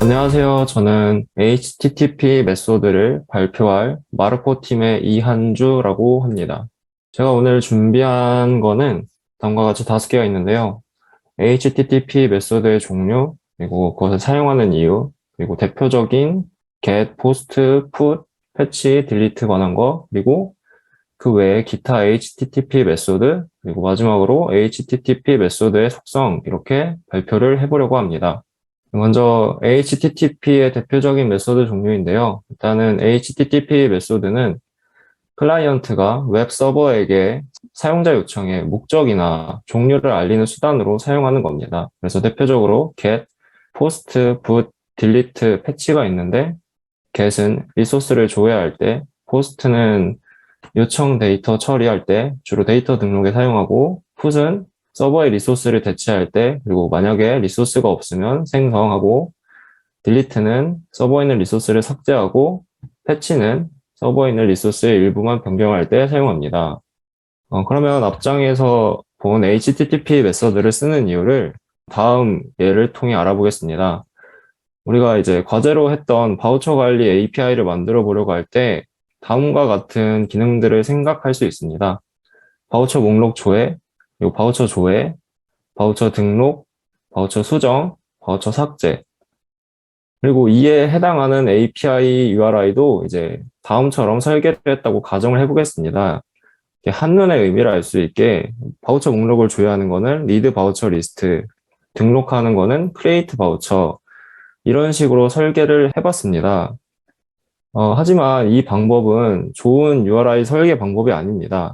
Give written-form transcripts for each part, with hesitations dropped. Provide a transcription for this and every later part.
안녕하세요. 저는 HTTP 메소드를 발표할 마르코 팀의 이한주라고 합니다. 제가 오늘 준비한 거는 다음과 같이 5개가 있는데요. HTTP 메소드의 종류, 그리고 그것을 사용하는 이유, 그리고 대표적인 get, post, put, fetch, delete 관한 거, 그리고 그 외에 기타 HTTP 메소드, 그리고 마지막으로 HTTP 메소드의 속성, 이렇게 발표를 해보려고 합니다. 먼저 HTTP의 대표적인 메소드 종류인데요. 일단은 HTTP 메소드는 클라이언트가 웹 서버에게 사용자 요청의 목적이나 종류를 알리는 수단으로 사용하는 겁니다. 그래서 대표적으로 get, post, put, delete, fetch가 있는데 get은 리소스를 조회할 때, post는 요청 데이터 처리할 때 주로 데이터 등록에 사용하고, put은 서버의 리소스를 대체할 때, 그리고 만약에 리소스가 없으면 생성하고, 딜리트는 서버에 있는 리소스를 삭제하고, 패치는 서버에 있는 리소스의 일부만 변경할 때 사용합니다. 그러면 앞장에서 본 HTTP 메서드를 쓰는 이유를 다음 예를 통해 알아보겠습니다. 우리가 이제 과제로 했던 바우처 관리 API를 만들어 보려고 할 때 다음과 같은 기능들을 생각할 수 있습니다. 바우처 목록 조회, 그리고 바우처 조회, 바우처 등록, 바우처 수정, 바우처 삭제. 그리고 이에 해당하는 API URI도 이제 다음처럼 설계를 했다고 가정을 해보겠습니다. 한눈에 의미를 알 수 있게 바우처 목록을 조회하는 거는 리드 바우처 리스트, 등록하는 거는 크리에이트 바우처, 이런 식으로 설계를 해봤습니다. 하지만 이 방법은 좋은 URI 설계 방법이 아닙니다.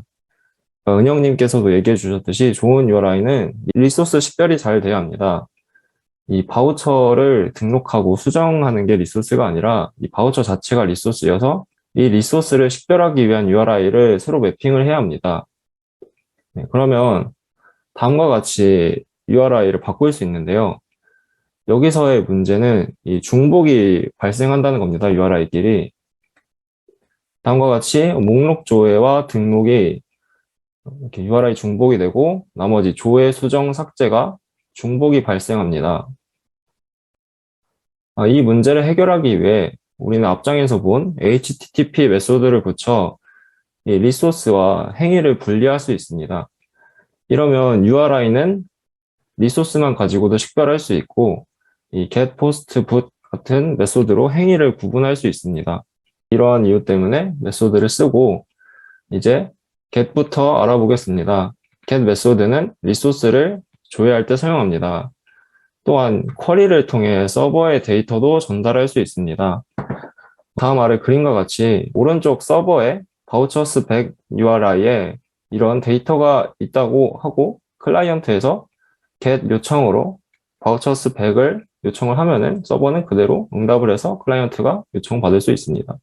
은영님께서도 얘기해 주셨듯이 좋은 URI는 리소스 식별이 잘 돼야 합니다. 이 바우처를 등록하고 수정하는 게 리소스가 아니라 이 바우처 자체가 리소스여서 이 리소스를 식별하기 위한 URI를 새로 매핑을 해야 합니다. 네, 그러면 다음과 같이 URI를 바꿀 수 있는데요. 여기서의 문제는 이 중복이 발생한다는 겁니다. URI끼리. 다음과 같이 목록 조회와 등록이 이렇게 URI 중복이 되고 나머지 조회, 수정, 삭제가 중복이 발생합니다. 이 문제를 해결하기 위해 우리는 앞장에서 본 HTTP 메소드를 붙여 이 리소스와 행위를 분리할 수 있습니다. 이러면 URI는 리소스만 가지고도 식별할 수 있고 이 get, post, put 같은 메소드로 행위를 구분할 수 있습니다. 이러한 이유 때문에 메소드를 쓰고 이제 get부터 알아보겠습니다. get 메소드는 리소스를 조회할 때 사용합니다. 또한 쿼리를 통해 서버의 데이터도 전달할 수 있습니다. 다음 아래 그림과 같이 오른쪽 서버에 바우처스 100 URI에 이런 데이터가 있다고 하고 클라이언트에서 get 요청으로 바우처스 100을 요청을 하면은 서버는 그대로 응답을 해서 클라이언트가 요청받을 수 있습니다.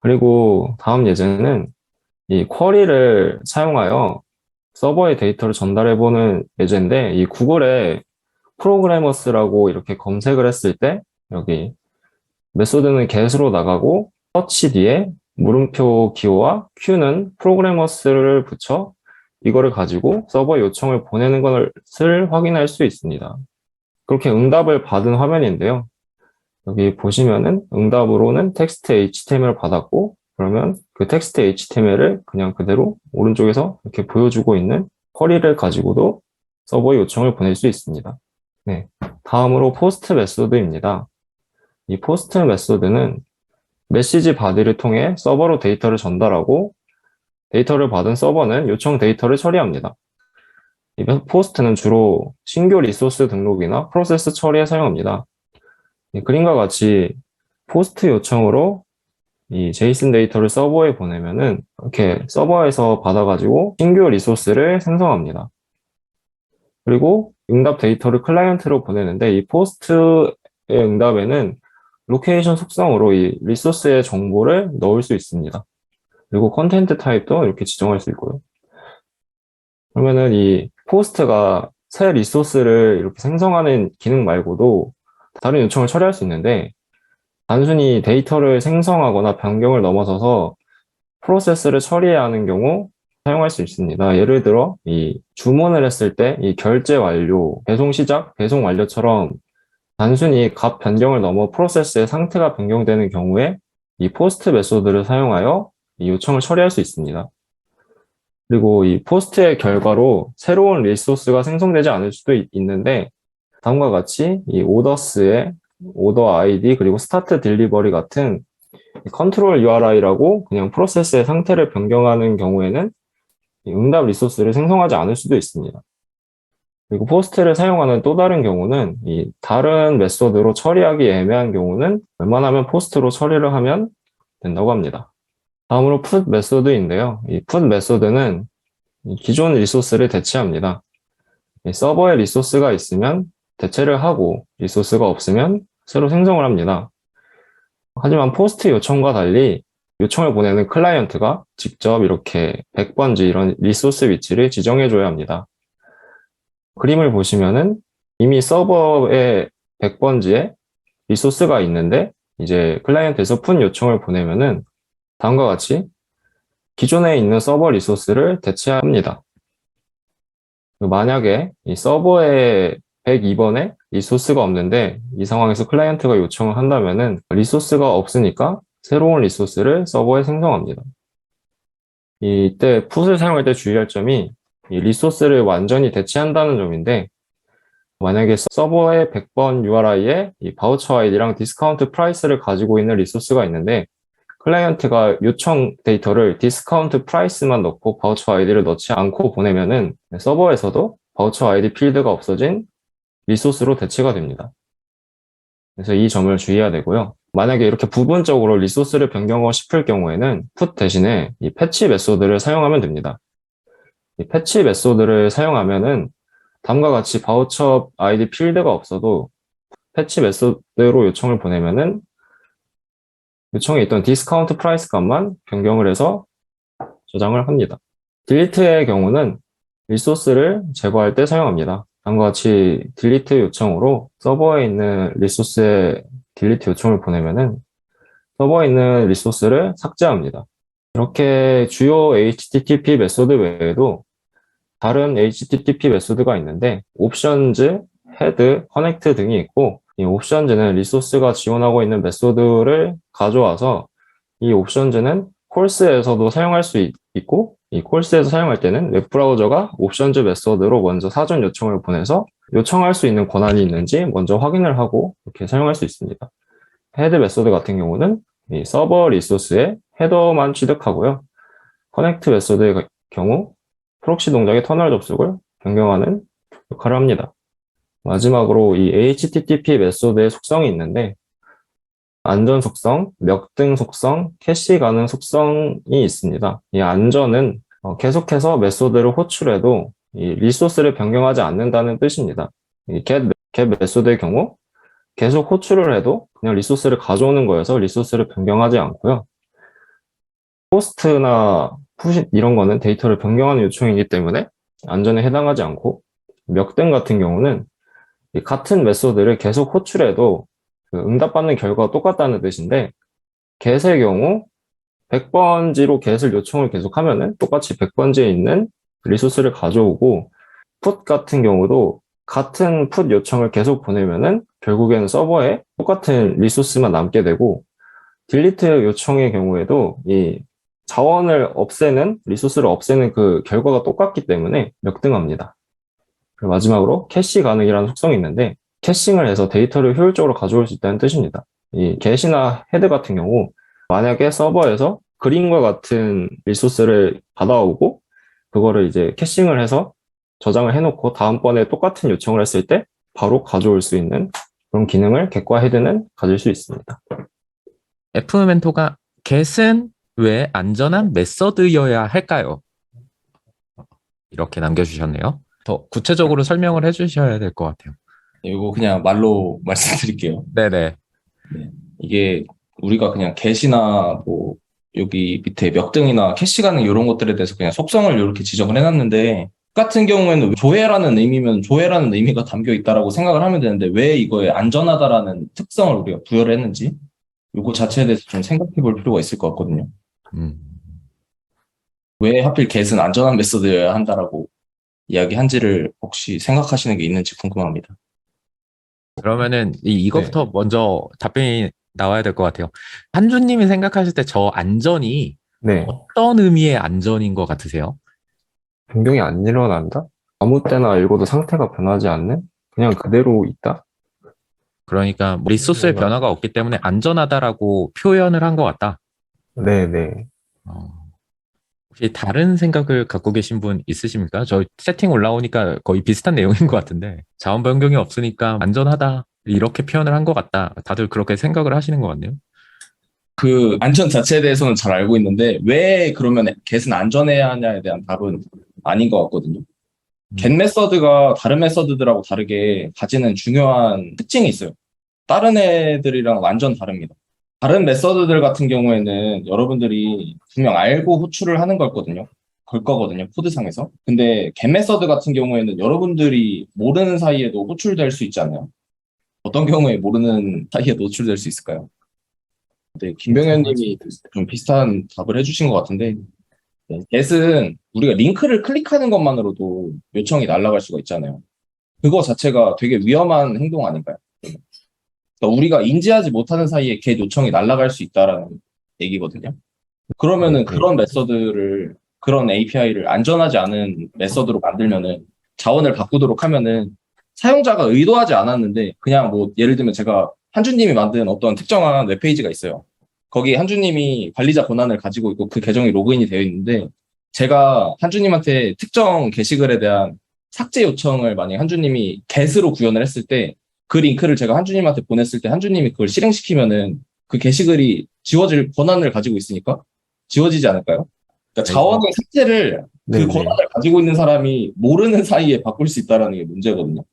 그리고 다음 예제는 이 쿼리를 사용하여 서버의 데이터를 전달해보는 예제인데 이 구글에 프로그래머스라고 이렇게 검색을 했을 때 여기 메소드는 get으로 나가고 서치 뒤에 물음표 기호와 queue는 프로그래머스를 붙여 이거를 가지고 서버 요청을 보내는 것을 확인할 수 있습니다. 그렇게 응답을 받은 화면인데요. 여기 보시면은 응답으로는 텍스트 HTML을 받았고 그러면 그 텍스트 HTML을 그냥 그대로 오른쪽에서 이렇게 보여주고 있는 쿼리를 가지고도 서버 요청을 보낼 수 있습니다. 네, 다음으로 포스트 메소드입니다. 이 포스트 메소드는 메시지 바디를 통해 서버로 데이터를 전달하고 데이터를 받은 서버는 요청 데이터를 처리합니다. 이 포스트는 주로 신규 리소스 등록이나 프로세스 처리에 사용합니다. 그림과 같이 포스트 요청으로 이 제이슨 데이터를 서버에 보내면은 이렇게 서버에서 받아가지고 신규 리소스를 생성합니다. 그리고 응답 데이터를 클라이언트로 보내는데 이 포스트의 응답에는 로케이션 속성으로 이 리소스의 정보를 넣을 수 있습니다. 그리고 컨텐트 타입도 이렇게 지정할 수 있고요. 그러면은 이 포스트가 새 리소스를 이렇게 생성하는 기능 말고도 다른 요청을 처리할 수 있는데 단순히 데이터를 생성하거나 변경을 넘어서서 프로세스를 처리해야 하는 경우 사용할 수 있습니다. 예를 들어 이 주문을 했을 때 이 결제 완료, 배송 시작, 배송 완료처럼 단순히 값 변경을 넘어 프로세스의 상태가 변경되는 경우에 이 포스트 메소드를 사용하여 이 요청을 처리할 수 있습니다. 그리고 이 포스트의 결과로 새로운 리소스가 생성되지 않을 수도 있는데 다음과 같이 이 오더스의 오더 아이디 그리고 스타트 딜리버리 같은 컨트롤 URI라고 그냥 프로세스의 상태를 변경하는 경우에는 이 응답 리소스를 생성하지 않을 수도 있습니다. 그리고 포스트를 사용하는 또 다른 경우는 이 다른 메소드로 처리하기 애매한 경우는 웬만하면 포스트로 처리를 하면 된다고 합니다. 다음으로 put 메소드인데요. 이 put 메소드는 기존 리소스를 대체합니다. 서버에 리소스가 있으면 대체를 하고 리소스가 없으면 새로 생성을 합니다. 하지만 포스트 요청과 달리 요청을 보내는 클라이언트가 직접 이렇게 100번지 이런 리소스 위치를 지정해줘야 합니다. 그림을 보시면은 이미 서버에 100번지에 리소스가 있는데 이제 클라이언트에서 푼 요청을 보내면은 다음과 같이 기존에 있는 서버 리소스를 대체합니다. 만약에 이 서버에 102번에 리소스가 없는데 이 상황에서 클라이언트가 요청을 한다면은 리소스가 없으니까 새로운 리소스를 서버에 생성합니다. 이때 풋을 사용할 때 주의할 점이 이 리소스를 완전히 대체한다는 점인데 만약에 서버의 100번 URI에 이 바우처 아이디랑 디스카운트 프라이스를 가지고 있는 리소스가 있는데 클라이언트가 요청 데이터를 디스카운트 프라이스만 넣고 바우처 아이디를 넣지 않고 보내면은 서버에서도 바우처 아이디 필드가 없어진 리소스로 대체가 됩니다. 그래서 이 점을 주의해야 되고요. 만약에 이렇게 부분적으로 리소스를 변경하고 싶을 경우에는 put 대신에 이 패치 메소드를 사용하면 됩니다. 이 패치 메소드를 사용하면은 다음과 같이 바우처 아이디 필드가 없어도 패치 메소드로 요청을 보내면은 요청에 있던 디스카운트 프라이스 값만 변경을 해서 저장을 합니다. 딜리트의 경우는 리소스를 제거할 때 사용합니다. 다음과 같이 딜리트 요청으로 서버에 있는 리소스에 딜리트 요청을 보내면은 서버에 있는 리소스를 삭제합니다. 이렇게 주요 HTTP 메소드 외에도 다른 HTTP 메소드가 있는데 옵션즈, 헤드, 커넥트 등이 있고 이 옵션즈는 리소스가 지원하고 있는 메소드를 가져와서 이 옵션즈는 콜스에서도 사용할 수 있고 이 콜스에서 사용할 때는 웹브라우저가 옵션즈 메소드로 먼저 사전 요청을 보내서 요청할 수 있는 권한이 있는지 먼저 확인을 하고 이렇게 사용할 수 있습니다. 헤드 메소드 같은 경우는 이 서버 리소스의 헤더만 취득하고요. 커넥트 메소드의 경우 프록시 동작의 터널 접속을 변경하는 역할을 합니다. 마지막으로 이 HTTP 메소드의 속성이 있는데 안전 속성, 멱등 속성, 캐시 가능 속성이 있습니다. 이 안전은 계속해서 메소드를 호출해도 이 리소스를 변경하지 않는다는 뜻입니다. 이 get 메소드의 경우 계속 호출을 해도 그냥 리소스를 가져오는 거여서 리소스를 변경하지 않고요. 포스트나 푸시 이런 거는 데이터를 변경하는 요청이기 때문에 안전에 해당하지 않고 멱등 같은 경우는 같은 메소드를 계속 호출해도 그 응답받는 결과가 똑같다는 뜻인데 get의 경우 100번지로 get을 요청을 계속하면은 똑같이 100번지에 있는 리소스를 가져오고 put 같은 경우도 같은 put 요청을 계속 보내면은 결국에는 서버에 똑같은 리소스만 남게 되고 delete 요청의 경우에도 이 자원을 없애는 리소스를 없애는 그 결과가 똑같기 때문에 역등합니다. 그리고 마지막으로 캐시 가능이라는 속성이 있는데 캐싱을 해서 데이터를 효율적으로 가져올 수 있다는 뜻입니다. 이 get이나 head 같은 경우 만약에 서버에서 그림과 같은 리소스를 받아오고 그거를 이제 캐싱을 해서 저장을 해놓고 다음번에 똑같은 요청을 했을 때 바로 가져올 수 있는 그런 기능을 get과 head는 가질 수 있습니다. F멘토가 get은 왜 안전한 메서드여야 할까요? 이렇게 남겨주셨네요. 더 구체적으로 설명을 해주셔야 될 것 같아요. 이거 그냥 말로 말씀드릴게요. 네네. 네. 이게 우리가 그냥 get이나 뭐 여기 밑에 멱등이나 캐시 가능 이런 것들에 대해서 그냥 속성을 이렇게 지정을 해놨는데 같은 경우에는 조회라는 의미면 조회라는 의미가 담겨 있다라고 생각을 하면 되는데 왜 이거에 안전하다라는 특성을 우리가 부여를 했는지 이거 자체에 대해서 좀 생각해 볼 필요가 있을 것 같거든요. 왜 하필 get은 안전한 메소드여야 한다라고 이야기한지를 혹시 생각하시는 게 있는지 궁금합니다. 그러면은 이거부터 먼저 답변이 나와야 될 것 같아요. 한주님이 생각하실 때 저 안전이 네. 어떤 의미의 안전인 것 같으세요? 변경이 안 일어난다? 아무 때나 읽어도 상태가 변하지 않는? 그냥 그대로 있다? 그러니까 리소스의 뭔가, 변화가 없기 때문에 안전하다라고 표현을 한 것 같다. 네네. 어, 혹시 다른 생각을 갖고 계신 분 있으십니까? 저 세팅 올라오니까 거의 비슷한 내용인 것 같은데 자원 변경이 없으니까 안전하다 이렇게 표현을 한 것 같다. 다들 그렇게 생각을 하시는 것 같네요. 그 안전 자체에 대해서는 잘 알고 있는데 왜 그러면 겟은 안전해야 하냐에 대한 답은 아닌 것 같거든요. 겟 메서드가 다른 메서드들하고 다르게 가지는 중요한 특징이 있어요. 다른 애들이랑 완전 다릅니다. 다른 메서드들 같은 경우에는 여러분들이 분명 알고 호출을 하는 거거든요. 걸 거거든요. 코드상에서. 근데 겟 메서드 같은 경우에는 여러분들이 모르는 사이에도 호출될 수 있잖아요. 어떤 경우에 모르는 사이에도 호출될 수 있을까요? 네, 김병현 님이 좀 비슷한 답을 해주신 것 같은데, 네, get은 우리가 링크를 클릭하는 것만으로도 요청이 날아갈 수가 있잖아요. 그거 자체가 되게 위험한 행동 아닌가요? 그러니까 우리가 인지하지 못하는 사이에 get 요청이 날아갈 수 있다라는 얘기거든요. 그러면은 네. 그런 메서드를, 그런 API를 안전하지 않은 메서드로 만들면은 자원을 바꾸도록 하면은 사용자가 의도하지 않았는데 그냥 뭐 예를 들면 제가 한주님이 만든 어떤 특정한 웹페이지가 있어요. 거기 한주님이 관리자 권한을 가지고 있고 그 계정이 로그인이 되어 있는데 제가 한주님한테 특정 게시글에 대한 삭제 요청을 만약 한주님이 get으로 구현을 했을 때 그 링크를 제가 한주님한테 보냈을 때 한주님이 그걸 실행시키면은 그 게시글이 지워질 권한을 가지고 있으니까 지워지지 않을까요? 그러니까 자원의 삭제를 그 네네. 권한을 가지고 있는 사람이 모르는 사이에 바꿀 수 있다는 게 문제거든요.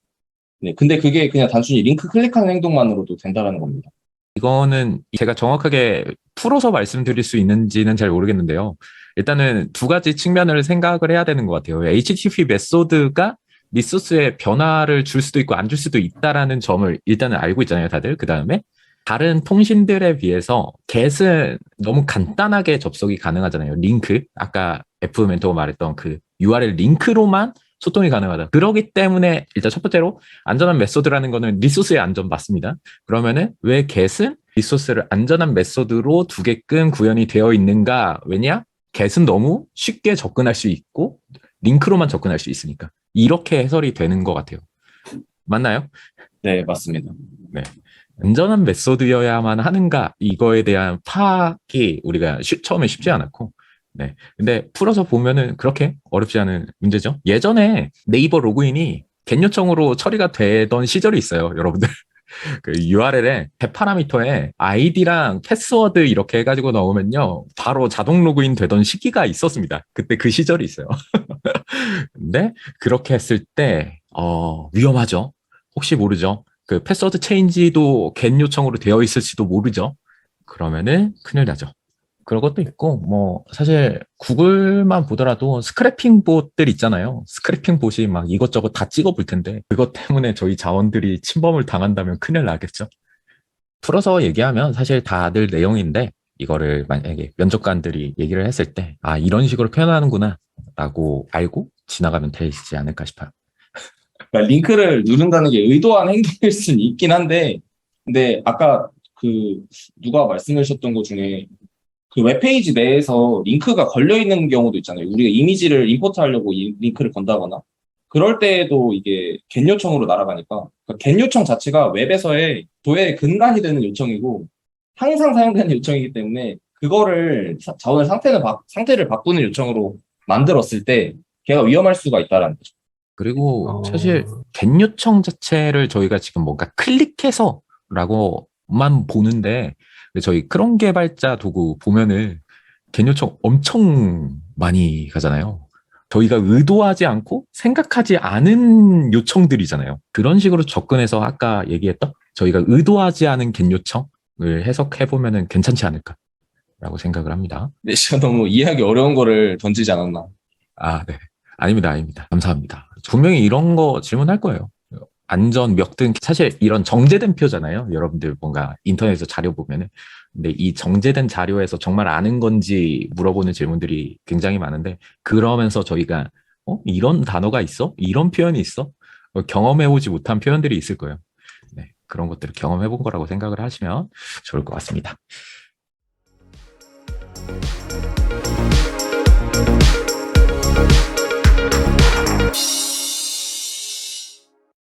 네, 근데 그게 그냥 단순히 링크 클릭하는 행동만으로도 된다는 겁니다. 이거는 제가 정확하게 풀어서 말씀드릴 수 있는지는 잘 모르겠는데요. 일단은 두 가지 측면을 생각을 해야 되는 것 같아요. HTTP 메소드가 리소스에 변화를 줄 수도 있고 안 줄 수도 있다라는 점을 일단은 알고 있잖아요, 다들. 그 다음에 다른 통신들에 비해서 get은 너무 간단하게 접속이 가능하잖아요. 링크, 아까 F멘토가 말했던 그 URL 링크로만 소통이 가능하다. 그러기 때문에 일단 첫 번째로 안전한 메소드라는 거는 리소스의 안전 맞습니다. 그러면은 왜 get은 리소스를 안전한 메소드로 두게끔 구현이 되어 있는가? 왜냐? get은 너무 쉽게 접근할 수 있고 링크로만 접근할 수 있으니까. 이렇게 해설이 되는 것 같아요. 맞나요? 네, 맞습니다. 네. 안전한 메소드여야만 하는가? 이거에 대한 파악이 우리가 처음에 쉽지 않았고, 네. 근데 풀어서 보면은 그렇게 어렵지 않은 문제죠. 예전에 네이버 로그인이 겟 요청으로 처리가 되던 시절이 있어요, 여러분들. 그 URL에 대파라미터에 아이디랑 패스워드 이렇게 해가지고 넣으면요, 바로 자동 로그인 되던 시기가 있었습니다. 그때 그 시절이 있어요. 근데 그렇게 했을 때, 위험하죠. 혹시 모르죠. 그 패스워드 체인지도 겟 요청으로 되어 있을지도 모르죠. 그러면은 큰일 나죠. 그런 것도 있고, 뭐, 사실 구글만 보더라도 스크래핑 봇들 있잖아요. 스크래핑 봇이 막 이것저것 다 찍어 볼 텐데, 그것 때문에 저희 자원들이 침범을 당한다면 큰일 나겠죠. 풀어서 얘기하면 사실 다들 내용인데, 이거를 만약에 면접관들이 얘기를 했을 때, 아, 이런 식으로 표현하는구나, 라고 알고 지나가면 되지 않을까 싶어요. 그러니까 링크를 누른다는 게 의도한 행동일 수는 있긴 한데, 근데 아까 그 누가 말씀해 주셨던 것 중에 그 웹페이지 내에서 링크가 걸려 있는 경우도 있잖아요. 우리가 이미지를 임포트하려고 이 링크를 건다거나 그럴 때에도 이게 겟 요청으로 날아가니까 그러니까 겟 요청 자체가 웹에서의 조회의 근간이 되는 요청이고 항상 사용되는 요청이기 때문에 그거를 자원의 상태를 바꾸는 요청으로 만들었을 때 걔가 위험할 수가 있다라는 거죠. 그리고 사실 어, 겟 요청 자체를 저희가 지금 뭔가 클릭해서라고만 보는데 저희 크롬 개발자 도구 보면은 겟 요청 엄청 많이 가잖아요. 저희가 의도하지 않고 생각하지 않은 요청들이잖아요. 그런 식으로 접근해서 아까 얘기했던 저희가 의도하지 않은 겟 요청을 해석해 보면은 괜찮지 않을까라고 생각을 합니다. 근데 제가 너무 이해하기 어려운 거를 던지지 않았나. 아, 네. 아닙니다, 아닙니다. 감사합니다. 분명히 이런 거 질문할 거예요. 안전, 몇 등, 사실 이런 정제된 표잖아요. 여러분들 뭔가 인터넷에서 자료 보면은. 근데 이 정제된 자료에서 정말 아는 건지 물어보는 질문들이 굉장히 많은데, 그러면서 저희가, 이런 단어가 있어? 이런 표현이 있어? 경험해오지 못한 표현들이 있을 거예요. 네. 그런 것들을 경험해 본 거라고 생각을 하시면 좋을 것 같습니다.